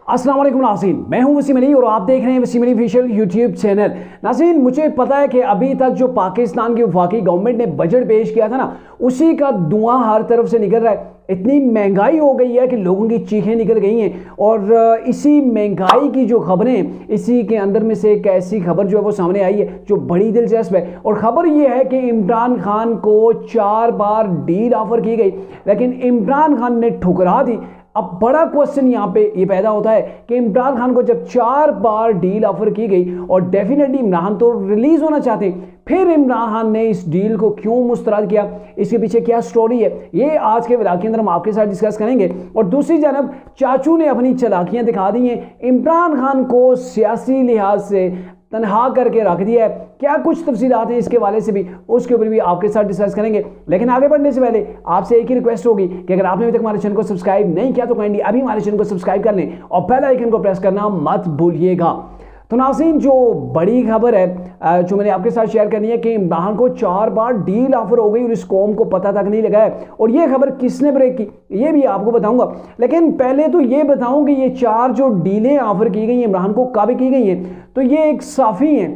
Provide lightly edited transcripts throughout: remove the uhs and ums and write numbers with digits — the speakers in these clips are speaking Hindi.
अस्सलाम वालेकुम नाज़रीन, मैं हूं वसीम अली और आप देख रहे हैं Wasim Ali official YouTube channel. नाज़रीन, मुझे पता है कि अभी तक जो पाकिस्तान की वफाकी गवर्नमेंट ने बजट पेश किया था ना, उसी का धुआं हर तरफ से निकल रहा है। इतनी महंगाई हो गई है कि लोगों की चीखें निकल गई हैं। और इसी महंगाई की जो खबरें, इसी के अंदर में से एक ऐसी खबर जो है वो सामने आई है जो बड़ी दिलचस्प है। और ख़बर ये है कि इमरान खान को 4 बार डील ऑफर की गई, लेकिन इमरान खान ने ठुकरा दी। अब बड़ा क्वेश्चन यहाँ पे ये पैदा होता है कि इमरान खान को जब 4 बार डील ऑफर की गई और डेफिनेटली इमरान तो रिलीज होना चाहते हैं, फिर इमरान खान ने इस डील को क्यों मुस्तरद किया, इसके पीछे क्या स्टोरी है, ये आज के व्लॉग के अंदर हम आपके साथ डिस्कस करेंगे। और दूसरी जानब चाचू ने अपनी चालाकियां दिखा दी हैं, इमरान खान को सियासी लिहाज से तनहा करके रख दिया है। क्या कुछ तफसीलात हैं इसके वाले से भी, उसके ऊपर भी आपके साथ डिस्कस करेंगे। लेकिन आगे बढ़ने से पहले आपसे एक ही रिक्वेस्ट होगी कि अगर आपने अभी तक हमारे चैनल को सब्सक्राइब नहीं किया तो काइंडली अभी हमारे चैनल को सब्सक्राइब कर लें और बेल आइकन को प्रेस करना मत भूलिएगा। तो नाज़रीन, जो बड़ी खबर है जो मैंने आपके साथ शेयर करनी है कि इमरान को 4 बार डील ऑफर हो गई और इस कौम को पता तक नहीं लगा है। और ये खबर किसने ब्रेक की ये भी आपको बताऊंगा। लेकिन पहले तो ये बताऊं कि ये 4 जो डीलें ऑफर की गई हैं इमरान को कब की गई हैं। तो ये एक साफ़ी हैं,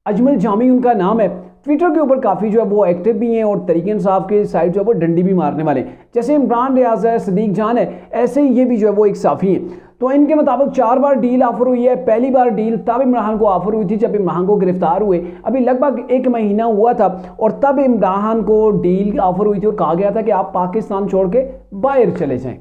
अजमल जामी उनका नाम है। ट्विटर के ऊपर काफ़ी जो है वो एक्टिव भी हैं और तरीके इंसाफ के साइड जो है वो डंडी भी मारने वाले। जैसे इमरान रियाज है, सदीक जान है, ऐसे ही ये भी जो है वो एक साफ़ी हैं। तो इनके मुताबिक 4 बार डील ऑफर हुई है। पहली बार डील तब इमरान को ऑफर हुई थी जब इमरान को गिरफ्तार हुए, अभी लगभग 1 महीना हुआ था, और तब इमरान को डील ऑफर हुई थी और कहा गया था कि आप पाकिस्तान छोड़ के बाहर चले जाएं।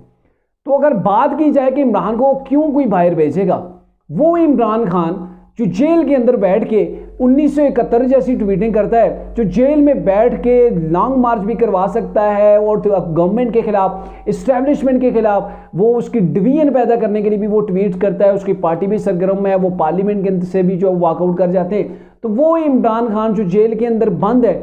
तो अगर बात की जाए कि इमरान को क्यों कोई बाहर भेजेगा, वो इमरान खान जो जेल के अंदर बैठ के 1971 जैसी ट्वीटिंग करता है, जो जेल में बैठ के लॉन्ग मार्च भी करवा सकता है और गवर्नमेंट के खिलाफ, इस्टेब्लिशमेंट के खिलाफ, वो उसकी डिवीजन पैदा करने के लिए भी वो ट्वीट करता है। उसकी पार्टी भी सरगर्म है, वो पार्लियामेंट के अंदर से भी जो वॉकआउट कर जाते हैं। तो वो इमरान खान जो जेल के अंदर बंद है,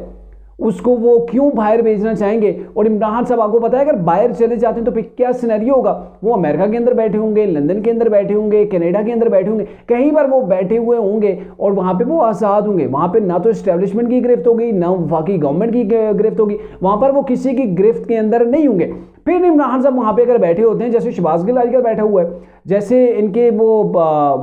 उसको वो क्यों बाहर भेजना चाहेंगे। और इमरान साहब आपको पता है अगर बाहर चले जाते हैं तो फिर क्या सिनेरियो होगा। वो अमेरिका के अंदर बैठे होंगे, लंदन के अंदर बैठे होंगे, कनाडा के अंदर बैठे होंगे, कहीं पर वो बैठे हुए होंगे और वहाँ पे वो आज़ाद होंगे। वहाँ पे ना तो इस्टेब्लिशमेंट की गिरफ्त होगी, ना वफाकी गवर्नमेंट की गिरफ्त होगी, वहाँ पर वो किसी की गिरफ्त के अंदर नहीं होंगे। फिर इमरान साहब वहाँ पे अगर बैठे होते हैं, जैसे शहबाज गिल आजकल बैठा हुआ है, जैसे इनके वो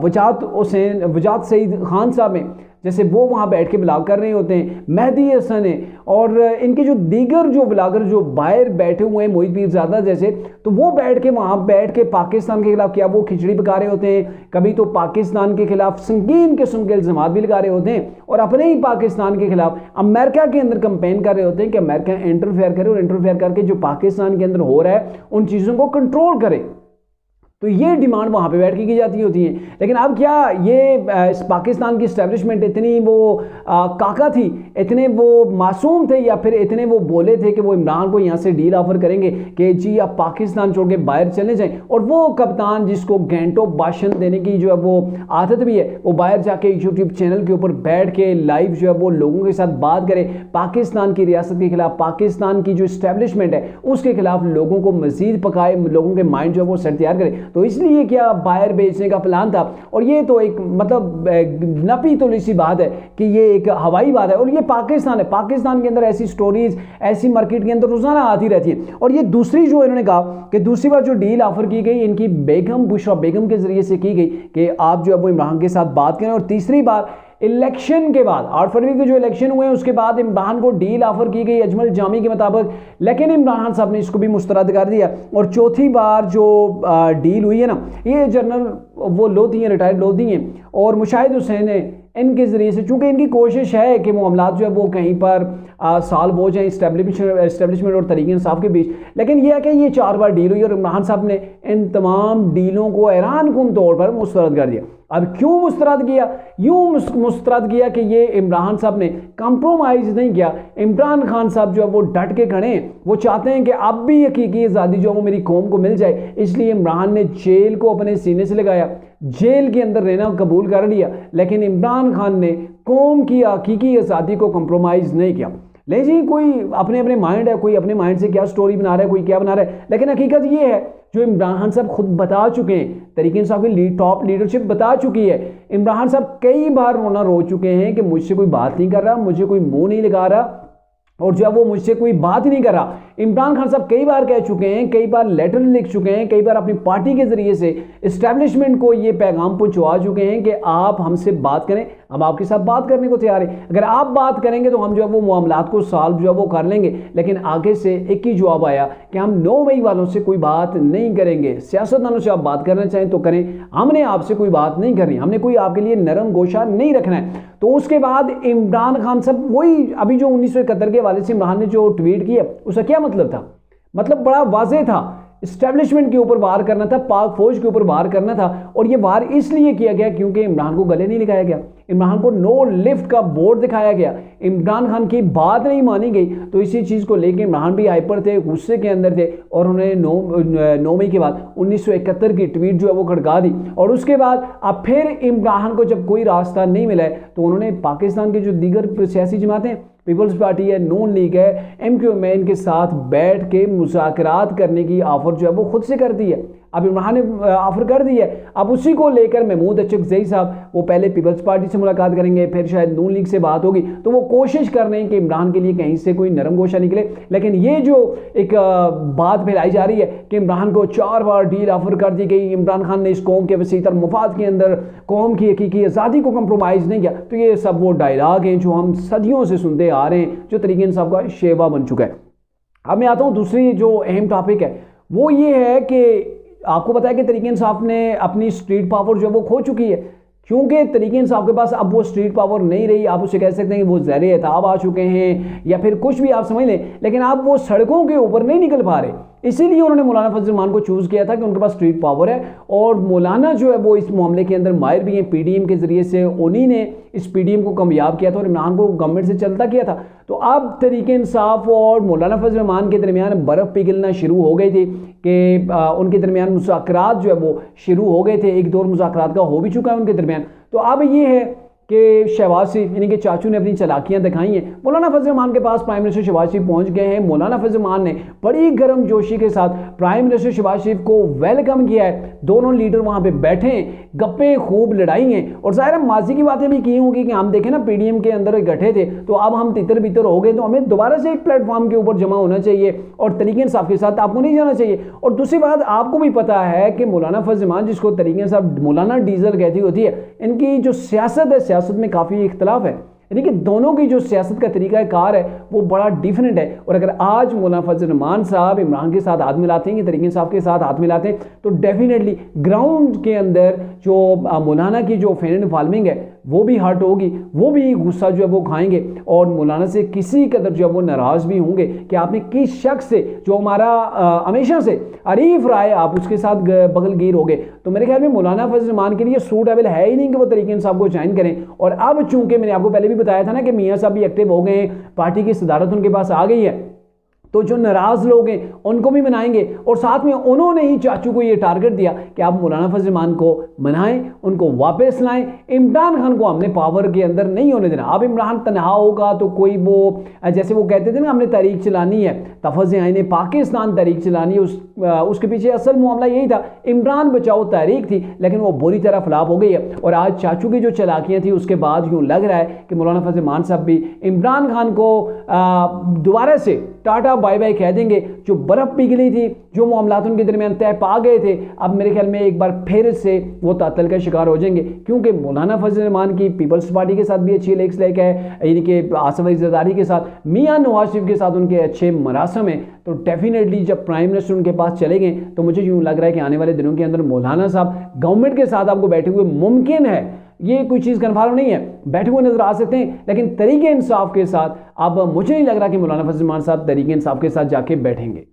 वजात सईद खान साहब हैं, जैसे वो वहाँ बैठ के ब्लॉग कर रहे होते हैं, मेहदी हसन है, और इनके जो दीगर जो ब्लॉगर जो बाहर बैठे हुए हैं, मोहित पीरज़ादा जैसे, तो वो बैठ के वहाँ बैठ के पाकिस्तान के खिलाफ क्या वो खिचड़ी पका रहे होते हैं, कभी तो पाकिस्तान के खिलाफ संगीन किस्म के इल्ज़ामात भी लगा रहे होते हैं, और अपने ही पाकिस्तान के खिलाफ अमेरिका के अंदर कंपेन कर रहे होते हैं कि अमेरिका इंटरफेयर करे और इंटरफेयर करके जो पाकिस्तान के अंदर हो रहा है उन चीज़ों को कंट्रोल करे। तो ये डिमांड वहाँ पे बैठ के की जाती होती है। लेकिन अब क्या ये पाकिस्तान की इस्टेब्लिशमेंट इतनी वो काका थी, इतने वो मासूम थे, या फिर इतने वो बोले थे कि वो इमरान को यहाँ से डील ऑफर करेंगे कि जी आप पाकिस्तान छोड़ के बाहर चले जाएं। और वो कप्तान जिसको घंटों भाषण देने की जो है वो आदत भी है, वो बाहर जाके यूट्यूब चैनल के ऊपर बैठ के लाइव जो है वो लोगों के साथ बात करे, पाकिस्तान की रियासत के खिलाफ, पाकिस्तान की जो इस्टेब्लिशमेंट है उसके खिलाफ लोगों को मजीद पकाए, लोगों के माइंड जो है वो सेट तैयार करे। तो इसलिए क्या बाहर भेजने का प्लान था। और ये तो एक मतलब नपी तुली सी बात है कि ये एक हवाई बात है, और ये पाकिस्तान है, पाकिस्तान के अंदर ऐसी स्टोरीज, ऐसी मार्केट के अंदर रोजाना आती रहती है। और ये दूसरी जो इन्होंने कहा कि दूसरी बार जो डील ऑफर की गई इनकी बेगम बुशरा बेगम के जरिए से की गई कि आप जो है वो इमरान के साथ बात करें। और तीसरी बार इलेक्शन के बाद 8 फरवरी के जो इलेक्शन हुए उसके बाद इमरान को डील ऑफर की गई अजमल जामी के मुताबिक, लेकिन इमरान साहब ने इसको भी मुस्तरद कर दिया। और चौथी बार जो डील हुई है ना, ये जनरल वो लोधी हैं, रिटायर्ड लोधी हैं, और मुशाहिद हुसैन है, इनके ज़रिए से, चूँकि इनकी कोशिश है कि मामलात जो है वो कहीं पर सॉल्व हो जाए इस्टेब्लिशमेंट और तरीके इंसाफ के बीच। लेकिन यह है कि ये 4 बार डील हुई और इमरान साहब ने इन तमाम डीलों को हैरान कुन तौर पर मुस्तरद कर दिया। अब क्यों मुस्तरद किया? यूँ मुस्तरद किया कि ये इमरान साहब ने कंप्रोमाइज़ नहीं किया। इमरान खान साहब जो है वो डट के खड़े हैं, वो चाहते हैं कि अब भी हकीकी आज़ादी जो है वो मेरी कौम को मिल जाए। इसलिए इमरान ने जेल को अपने सीने से लगाया, जेल के अंदर रहना कबूल कर लिया, लेकिन इमरान खान ने कौम की हकीकी आज़ादी को कंप्रोमाइज़ नहीं किया। ले जी, कोई अपने अपने माइंड है, कोई अपने माइंड से क्या स्टोरी बना रहा है, कोई क्या बना रहा है, लेकिन हकीकत ये है जो इमरान खान साहब खुद बता चुके हैं, तरीके इंसाफ की टॉप लीडरशिप बता चुकी है। इमरान साहब कई बार रोना रो चुके हैं कि मुझसे कोई बात नहीं कर रहा, मुझे कोई मुंह नहीं लगा रहा, और जो है वो मुझसे कोई बात ही नहीं कर रहा। इमरान खान साहब कई बार कह चुके हैं, कई बार लेटर लिख चुके हैं, कई बार अपनी पार्टी के जरिए से इस्टेब्लिशमेंट को ये पैगाम पहुंचा चुके हैं कि आप हमसे बात करें, हम आपके साथ बात करने को तैयार हैं, अगर आप बात करेंगे तो हम जो है वो मामलात को सॉल्व जो है वो कर लेंगे। लेकिन आगे से एक ही जवाब आया कि हम 9 मई वालों से कोई बात नहीं करेंगे। सियासतदानों से आप बात करना चाहें तो करें, हमने आपसे कोई बात नहीं करनी, हमने कोई आपके लिए नरम गोशा नहीं रखना है। तो उसके बाद इमरान खान साहब वही अभी जो 1971 के हवाले से इमरान ने जो ट्वीट किया उसका क्या मतलब था? मतलब बड़ा वाज़ेह था, इस्टेब्लिशमेंट के ऊपर वार करना था, पाक फौज के ऊपर वार करना था। और ये वार इसलिए किया गया क्योंकि इमरान को गले नहीं लगाया गया, इमरान को नो लिफ्ट का बोर्ड दिखाया गया, इमरान खान की बात नहीं मानी गई। तो इसी चीज़ को लेकर इमरान भी हाइपर थे, गुस्से के अंदर थे और उन्होंने 9 मई के बाद 1971 की ट्वीट जो है वो खड़का दी। और उसके बाद अब फिर इमरान को जब कोई रास्ता नहीं मिला है तो उन्होंने पाकिस्तान के जो दीगर सियासी जमातें, पीपल्स पार्टी है, नून लीग है, MQM इनके साथ बैठ के मुज़ाकरात करने की ऑफर जो है वो खुद से कर दी है। अब इमरान ने ऑफर कर दी है, अब उसी को लेकर महमूद अचकज़ई साहब वो पहले पीपल्स पार्टी से मुलाकात करेंगे, फिर शायद नून लीग से बात होगी। तो वो कोशिश कर रहे हैं कि इमरान के लिए कहीं से कोई नरम गोशा निकले। लेकिन ये जो एक बात फैलाई जा रही है कि इमरान को 4 बार डील ऑफर कर दी गई, इमरान खान ने इस कौम के वसीतर मफाद के अंदर कौम की हकीकी आज़ादी को कंप्रोमाइज़ नहीं किया, तो ये सब वो डायलॉग हैं जो हम सदियों से सुनते आ रहे हैं, जो तरीके इंसाफ का शेवा बन चुका है। अब मैं आता हूँ दूसरी जो अहम टॉपिक है, वो ये है कि आपको पता है कि तरीके इंसाफ ने अपनी स्ट्रीट पावर जो है वो खो चुकी है, क्योंकि तरीके इंसाफ के पास अब वो स्ट्रीट पावर नहीं रही। आप उसे कह सकते हैं कि वो ज़र एताब आ चुके हैं या फिर कुछ भी आप समझ लें, लेकिन आप वो सड़कों के ऊपर नहीं निकल पा रहे। इसीलिए उन्होंने मौलाना फजल रहमान को चूज़ किया था कि उनके पास स्ट्रीट पावर है और मौलाना जो है वो इस मामले के अंदर माहिर भी हैं। PDM के ज़रिए से उन्हीं ने इस PDM को कामयाब किया था और इमरान को गवर्नमेंट से चलता किया था। तो अब तरीके इंसाफ और मौलाना फजल रहमान के दरमियान बर्फ़ पिघलना शुरू हो गई थी कि उनके दरमियान मुज़ाकरात जो है वो शुरू हो गए थे। एक दौर मुज़ाकरात का हो भी चुका है उनके दरमियान। तो अब ये है कि शहबाज शरीफ यानी कि चाचू ने अपनी चालाकियां दिखाई हैं। मौलाना फजल रहमान के पास प्राइम मिनिस्टर शहबाज शरीफ पहुंच गए हैं। मौलाना फजल रहमान ने बड़ी गर्म जोशी के साथ प्राइम मिनिस्टर शहबाज शरीफ को वेलकम किया है। दोनों लीडर वहां पे बैठे हैं, गप्पे खूब लड़ाई हैं और ज़ाहिर है माजी की बातें भी की होंगी कि हम देखें ना PDM के अंदर इकट्ठे थे तो अब हम तितर बितर हो गए, तो हमें दोबारा से एक प्लेटफॉर्म के ऊपर जमा होना चाहिए और तरीके इंसाफ के साथ आपको नहीं जाना चाहिए। और दूसरी बात आपको भी पता है कि मौलाना फजल रहमान, जिसको तरीके इंसाफ मौलाना डीजल कहती होती है, इनकी जो सियासत है, सियासत में काफ़ी इख्तलाफ है, यानी कि दोनों की जो सियासत का तरीका कार है वो बड़ा डिफरेंट है। और अगर आज मौलाना फजल रहमान साहब इमरान के साथ हाथ मिलाते हैं, तरीके इंसाफ के साथ हाथ मिलाते हैं, तो डेफिनेटली ग्राउंड के अंदर जो मौलाना की जो फेन एंड फॉलोइंग है वो भी हर्ट होगी, वो भी गुस्सा जो है वो खाएंगे और मौलाना से किसी कदर जो है वो नाराज़ भी होंगे कि आपने किस शख्स से जो हमारा हमेशा से अरीफ रहा है आप उसके साथ बगलगीर हो गए। तो मेरे ख्याल में मौलाना फजल रहमान के लिए सूटेबल है ही नहीं कि वो तरीके इंसाफ को ज्वाइन करें। और अब चूंकि मैंने आपको पहले भी बताया था ना कि मियाँ साहब भी एक्टिव हो गए हैं, पार्टी की सदारत उनके पास आ गई है, तो जो नाराज लोग हैं उनको भी मनाएंगे। और साथ में उन्होंने ही चाचू को ये टारगेट दिया कि आप मौलाना फजल रहमान को मनाएं, उनको वापस लाएं, इमरान खान को हमने पावर के अंदर नहीं होने देना। अब इमरान तनहा होगा तो कोई वो जैसे वो कहते थे ना हमने तहरीक चलानी है, तफज़ आईने पाकिस्तान तहरीक चलानी है, उसके पीछे असल मामला यही था, इमरान बचाओ तहरीक थी, लेकिन वो बुरी तरह फ्लॉप हो गई है। और आज चाचू की जो चालाकियाँ थी उसके बाद यूँ लग रहा है कि मौलाना फजल रहमान साहब भी इमरान खान को दोबारा से टाटा बाय बाय कह देंगे। जो बर्फ़ पिघली थी, जो मामलात उनके दरमियान तय पा गए थे, अब मेरे ख्याल में एक बार फिर से वो तातल का शिकार हो जाएंगे, क्योंकि मौलाना फजल रहमान की पीपल्स पार्टी के साथ भी अच्छी लेक्स लेक है, यानी कि आसिफ अली ज़रदारी के साथ, मियाँ नवाज शरीफ के साथ उनके अच्छे मरासम हैं। तो डेफिनेटली जब प्राइम मिनिस्टर उनके पास चले गए तो मुझे यूँ लग रहा है कि आने वाले दिनों के अंदर मौलाना साहब गवर्नमेंट के साथ आपको बैठे हुए मुमकिन है, ये कोई चीज़ कन्फर्म नहीं है, बैठे हुए नजर आ सकते हैं, लेकिन तरीके इंसाफ के साथ अब मुझे नहीं लग रहा कि मौलाना फजल रहमान साहब तरीके इंसाफ के साथ जाके बैठेंगे।